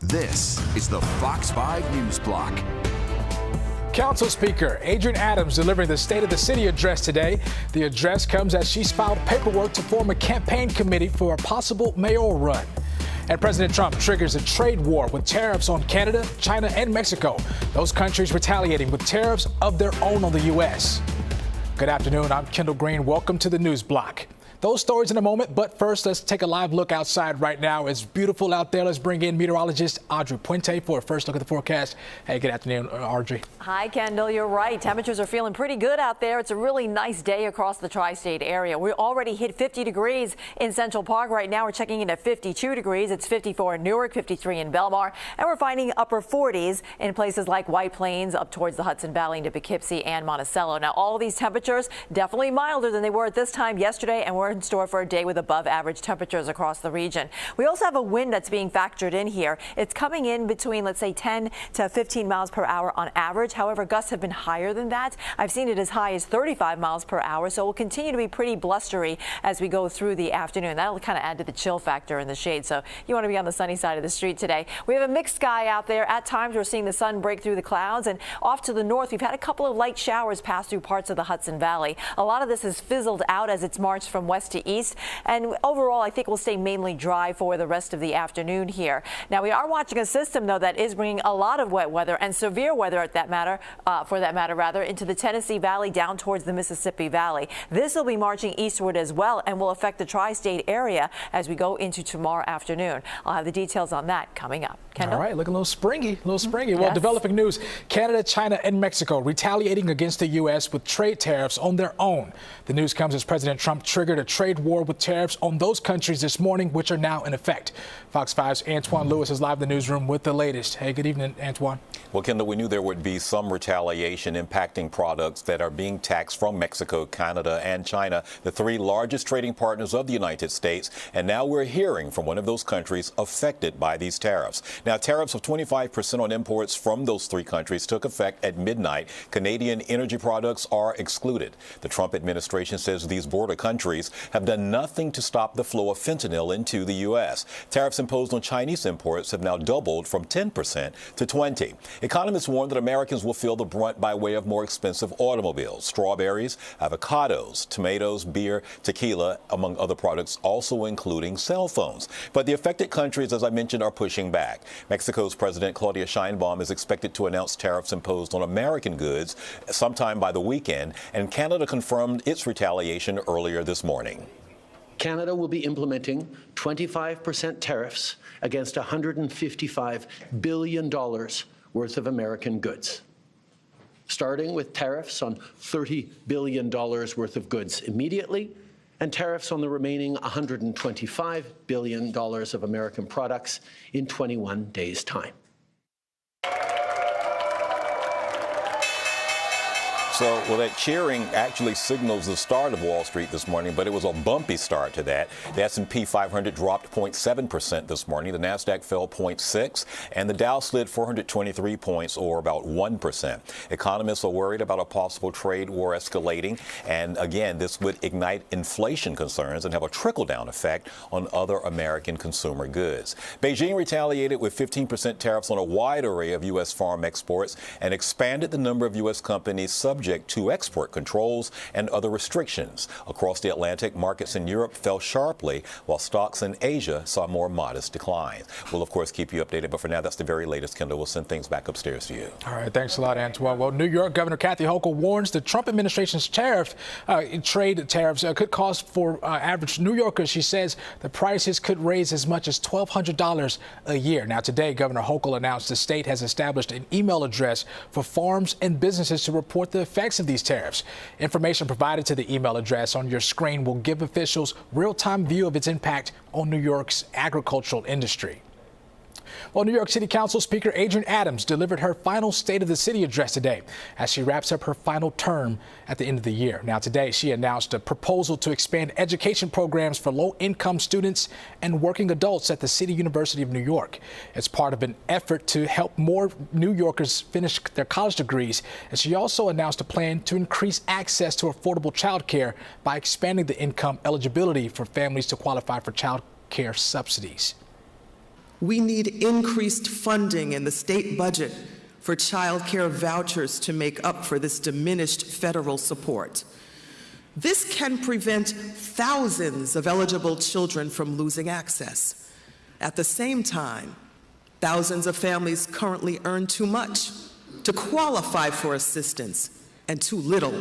This is the Fox 5 News Block. Council Speaker Adrienne delivering the State of the City address today. The address comes as she filed paperwork to form a campaign committee for a possible mayoral run. And President Trump triggers a trade war with tariffs on Canada, China, and Mexico. Those countries retaliating with tariffs of their own on the U.S. Good afternoon. I'm Kendall Green. Welcome to the News Block. Those stories in a moment, but first, let's take a live look outside right now. It's beautiful out there. Let's bring in meteorologist Audrey Puente for a first look at the forecast. Hey, good afternoon, Audrey. Hi, Kendall. You're right. Temperatures are feeling pretty good out there. It's a really nice day across the tri-state area. We already hit 50 degrees in Central Park. Right now, we're checking in at 52 degrees. It's 54 in Newark, 53 in Belmar, and we're finding upper 40s in places like White Plains, up towards the Hudson Valley into Poughkeepsie and Monticello. Now, all of these temperatures definitely milder than they were at this time yesterday, and we're in store for a day with above average temperatures across the region. We also have a wind that's being factored in here. It's coming in between, let's say, 10 to 15 miles per hour on average. However, gusts have been higher than that. I've seen it as high as 35 miles per hour, so it will continue to be pretty blustery as we go through the afternoon. That'll kind of add to the chill factor in the shade, so you want to be on the sunny side of the street today. We have a mixed sky out there. At times, we're seeing the sun break through the clouds, and off to the north, we've had a couple of light showers pass through parts of the Hudson Valley. A lot of this has fizzled out as it's marched from west to east, and overall, I think we'll stay mainly dry for the rest of the afternoon here. Now, we are watching a system, though, that is bringing a lot of wet weather and severe weather for that matter, into the Tennessee Valley down towards the Mississippi Valley. This will be marching eastward as well and will affect the tri-state area as we go into tomorrow afternoon. I'll have the details on that coming up. Kendall? All right, looking a little springy, Well, developing news, Canada, China, and Mexico retaliating against the U.S. with trade tariffs on their own. The news comes as President Trump triggered a trade war with tariffs on those countries this morning, which are now in effect. Fox 5's Antoine Lewis is live in the newsroom with the latest. Hey, good evening, Antoine. Well, Kendall, we knew there would be some retaliation impacting products that are being taxed from Mexico, Canada, and China, the three largest trading partners of the United States. And now we're hearing from one of those countries affected by these tariffs. Now, tariffs of 25% on imports from those three countries took effect at midnight. Canadian energy products are excluded. The Trump administration says these border countries have done nothing to stop the flow of fentanyl into the U.S. Tariffs imposed on Chinese imports have now doubled from 10% to 20%. Economists warn that Americans will feel the brunt by way of more expensive automobiles, strawberries, avocados, tomatoes, beer, tequila, among other products, also including cell phones. But the affected countries, as I mentioned, are pushing back. Mexico's President Claudia Sheinbaum is expected to announce tariffs imposed on American goods sometime by the weekend, and Canada confirmed its retaliation earlier this morning. Canada will be implementing 25% tariffs against $155 billion worth of American goods, starting with tariffs on $30 billion worth of goods immediately, and tariffs on the remaining $125 billion of American products in 21 days' time. So, well, that cheering actually signals the start of Wall Street this morning, but it was a bumpy start to that. The S&P 500 dropped 0.7% this morning. The Nasdaq fell 0.6%, and the Dow slid 423 points, or about 1%. Economists are worried about a possible trade war escalating, and again, this would ignite inflation concerns and have a trickle-down effect on other American consumer goods. Beijing retaliated with 15% tariffs on a wide array of U.S. farm exports and expanded the number of U.S. companies subject to export controls and other restrictions. Across the Atlantic, markets in Europe fell sharply, while stocks in Asia saw more modest declines. We'll, of course, keep you updated, but for now, that's the very latest. Kendall, we'll send things back upstairs to you. All right, thanks a lot, Antoine. Well, New York Governor Kathy Hochul warns the Trump administration's trade tariffs could cost for average New Yorkers. She says the prices could raise as much as $1,200 a year. Now, today, Governor Hochul announced the state has established an email address for farms and businesses to report the effects of these tariffs. Information provided to the email address on your screen will give officials real-time view of its impact on New York's agricultural industry. Well, New York City Council Speaker Adrienne delivered her final State of the City address today as she wraps up her final term at the end of the year. Now, today, she announced a proposal to expand education programs for low-income students and working adults at the City University of New York. It's part of an effort to help more New Yorkers finish their college degrees. And she also announced a plan to increase access to affordable child care by expanding the income eligibility for families to qualify for child care subsidies. We need increased funding in the state budget for child care vouchers to make up for this diminished federal support. This can prevent thousands of eligible children from losing access. At the same time, thousands of families currently earn too much to qualify for assistance and too little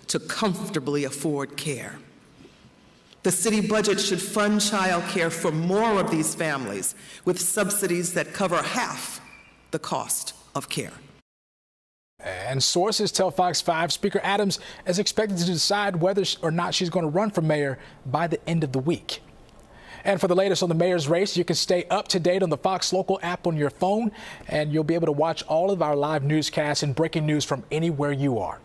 to comfortably afford care. The city budget should fund child care for more of these families with subsidies that cover half the cost of care. And sources tell Fox 5 Speaker Adams is expected to decide whether or not she's going to run for mayor by the end of the week. And for the latest on the mayor's race, you can stay up to date on the Fox Local app on your phone, and you'll be able to watch all of our live newscasts and breaking news from anywhere you are.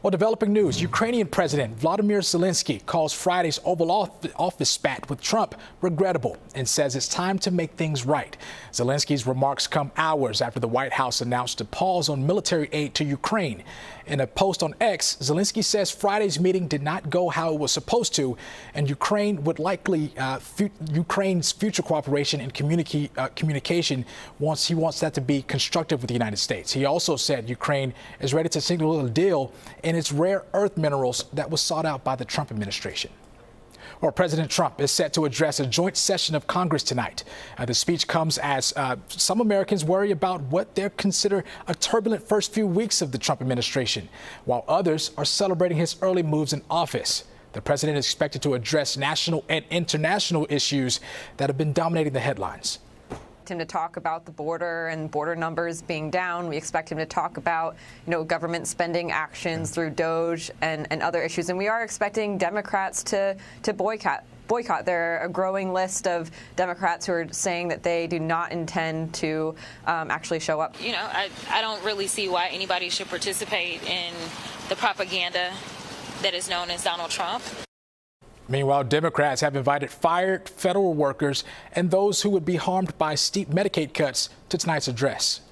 Well, developing news, Ukrainian President Vladimir Zelensky calls Friday's Oval Office spat with Trump regrettable and says it's time to make things right. Zelensky's remarks come hours after the White House announced a pause on military aid to Ukraine. In a post on X, Zelensky says Friday's meeting did not go how it was supposed to, and Ukraine would likely Ukraine's future cooperation and communication he wants that to be constructive with the United States. He also said Ukraine is ready to signal a deal in its rare earth minerals that was sought out by the Trump administration. Well, President Trump is set to address a joint session of Congress tonight. The speech comes as some Americans worry about what they consider a turbulent first few weeks of the Trump administration, while others are celebrating his early moves in office. The president is expected to address national and international issues that have been dominating the headlines. Him to talk about the border and border numbers being down. We expect him to talk about, government spending actions through DOGE and other issues. And we are expecting Democrats to boycott. There are a growing list of Democrats who are saying that they do not intend to actually show up. I don't really see why anybody should participate in the propaganda that is known as Donald Trump. Meanwhile, Democrats have invited fired federal workers and those who would be harmed by steep Medicaid cuts to tonight's address.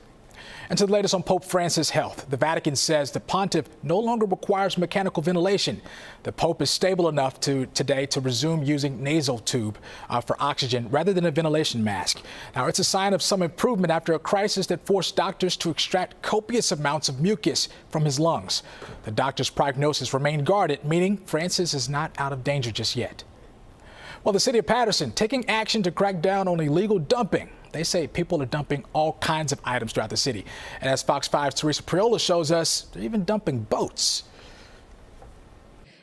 And to the latest on Pope Francis' health, the Vatican says the pontiff no longer requires mechanical ventilation. The Pope is stable enough today to resume using nasal tube for oxygen rather than a ventilation mask. Now, it's a sign of some improvement after a crisis that forced doctors to extract copious amounts of mucus from his lungs. The doctor's prognosis remained guarded, meaning Francis is not out of danger just yet. Well, the city of Patterson taking action to crack down on illegal dumping. They say people are dumping all kinds of items throughout the city. And as Fox 5's Teresa Priola shows us, they're even dumping boats.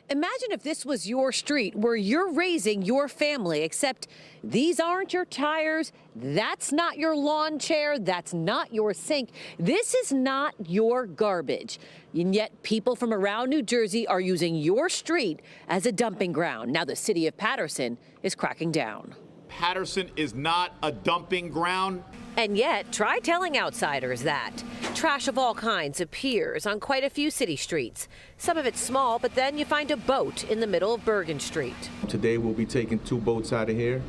Imagine if this was your street where you're raising your family, except these aren't your tires, that's not your lawn chair, that's not your sink, this is not your garbage. And yet people from around New Jersey are using your street as a dumping ground. Now the city of Patterson is cracking down. Patterson is not a dumping ground. And yet, try telling outsiders that. Trash of all kinds appears on quite a few city streets. Some of it's small, but then you find a boat in the middle of Bergen Street. Today we'll be taking 2 boats out of here.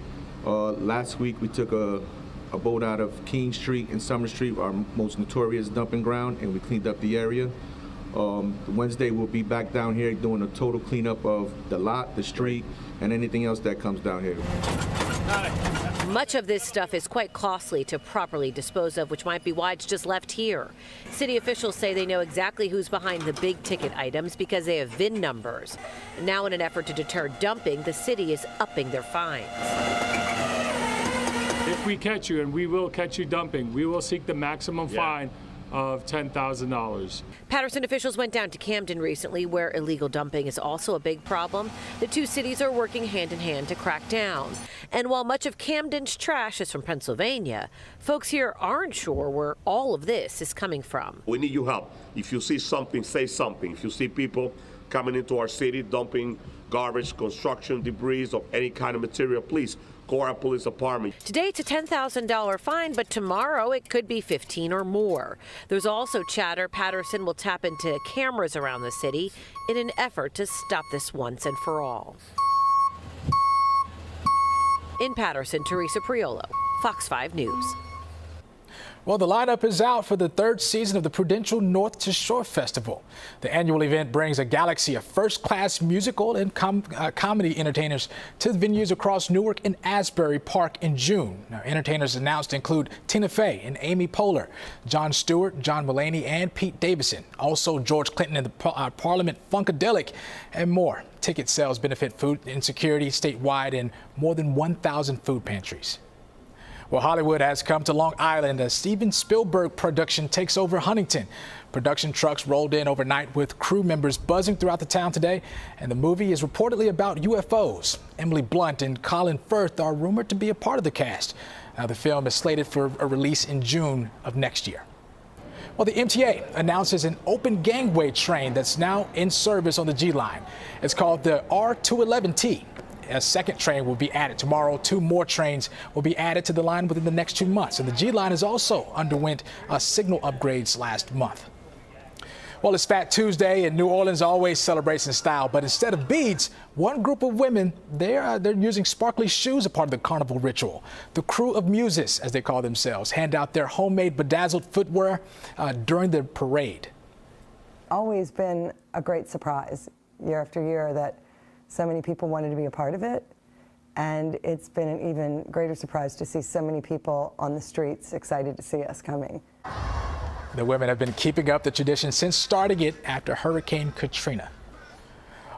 Last week we took a boat out of King Street and Summer Street, our most notorious dumping ground, and we cleaned up the area. Wednesday we'll be back down here doing a total cleanup of the lot, the street, and anything else that comes down here. Much of this stuff is quite costly to properly dispose of, which might be why it's just left here. City officials say they know exactly who's behind the big ticket items because they have VIN numbers. Now, in an effort to deter dumping, the city is upping their fines. If we catch you, and we will catch you dumping, we will seek the maximum fine of $10,000. Patterson officials went down to Camden recently, where illegal dumping is also a big problem. The two cities are working hand in hand to crack down. And while much of Camden's trash is from Pennsylvania, folks here aren't sure where all of this is coming from. We need your help. If you see something, say something. If you see people coming into our city dumping garbage, construction debris of any kind of material, please call our police department. Today it's a $10,000 fine, but tomorrow it could be 15 or more. There's also chatter Patterson will tap into cameras around the city in an effort to stop this once and for all. In Patterson, Teresa Priola, Fox 5 News. Well, the lineup is out for the third season of the Prudential North to Shore Festival. The annual event brings a galaxy of first-class musical and comedy entertainers to the venues across Newark and Asbury Park in June. Now, entertainers announced include Tina Fey and Amy Poehler, Jon Stewart, John Mulaney, and Pete Davidson. Also, George Clinton and the Parliament Funkadelic, and more. Ticket sales benefit food insecurity statewide in more than 1,000 food pantries. Well, Hollywood has come to Long Island as Steven Spielberg production takes over Huntington. Production trucks rolled in overnight with crew members buzzing throughout the town today, and the movie is reportedly about UFOs. Emily Blunt and Colin Firth are rumored to be a part of the cast. Now, the film is slated for a release in June of next year. Well, the MTA announces an open gangway train that's now in service on the G line. It's called the R211T. A second train will be added tomorrow. 2 more trains will be added to the line within the next 2 months. And the G line has also underwent signal upgrades last month. Well, it's Fat Tuesday, and New Orleans always celebrates in style. But instead of beads, one group of women, they're using sparkly shoes as part of the carnival ritual. The crew of muses, as they call themselves, hand out their homemade bedazzled footwear during the parade. Always been a great surprise year after year that so many people wanted to be a part of it, and it's been an even greater surprise to see so many people on the streets excited to see us coming. The women have been keeping up the tradition since starting it after Hurricane Katrina.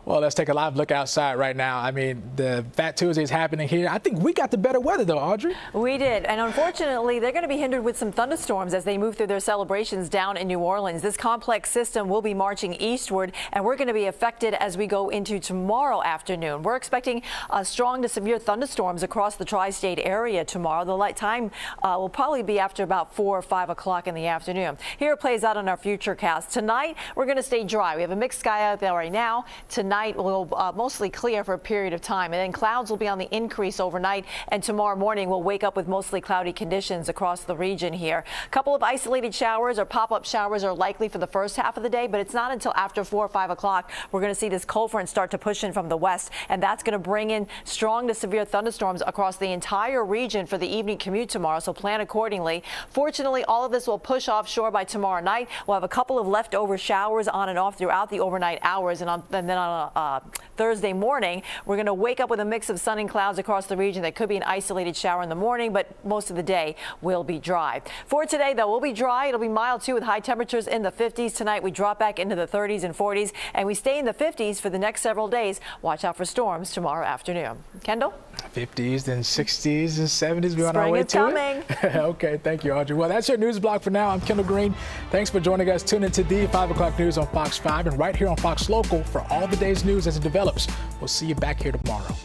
Well, let's take a live look outside right now. I mean, the Fat Tuesday is happening here. I think we got the better weather, though, Audrey. We did. And unfortunately, they're going to be hindered with some thunderstorms as they move through their celebrations down in New Orleans. This complex system will be marching eastward, and we're going to be affected as we go into tomorrow afternoon. We're expecting strong to severe thunderstorms across the tri-state area tomorrow. The light time will probably be after about 4 or 5 o'clock in the afternoon. Here it plays out on our future cast. Tonight, we're going to stay dry. We have a mixed sky out there right now. Tonight will mostly clear for a period of time, and then clouds will be on the increase overnight, and tomorrow morning we'll wake up with mostly cloudy conditions across the region here. A couple of isolated showers or pop-up showers are likely for the first half of the day, but it's not until after 4 or 5 o'clock we're going to see this cold front start to push in from the west, and that's going to bring in strong to severe thunderstorms across the entire region for the evening commute tomorrow, so plan accordingly. Fortunately, all of this will push offshore by tomorrow night. We'll have a couple of leftover showers on and off throughout the overnight hours, and then on Thursday morning, we're going to wake up with a mix of sun and clouds across the region. That could be an isolated shower in the morning, but most of the day will be dry. For today, though, we'll be dry. It'll be mild, too, with high temperatures in the 50s. Tonight, we drop back into the 30s and 40s, and we stay in the 50s for the next several days. Watch out for storms tomorrow afternoon. Kendall? 50s, then 60s and 70s. We're on our way to coming. It. Okay, thank you, Audrey. Well, that's your news block for now. I'm Kendall Green. Thanks for joining us. Tune into the 5 o'clock news on Fox 5 and right here on Fox Local for all the day's news as it develops. We'll see you back here tomorrow.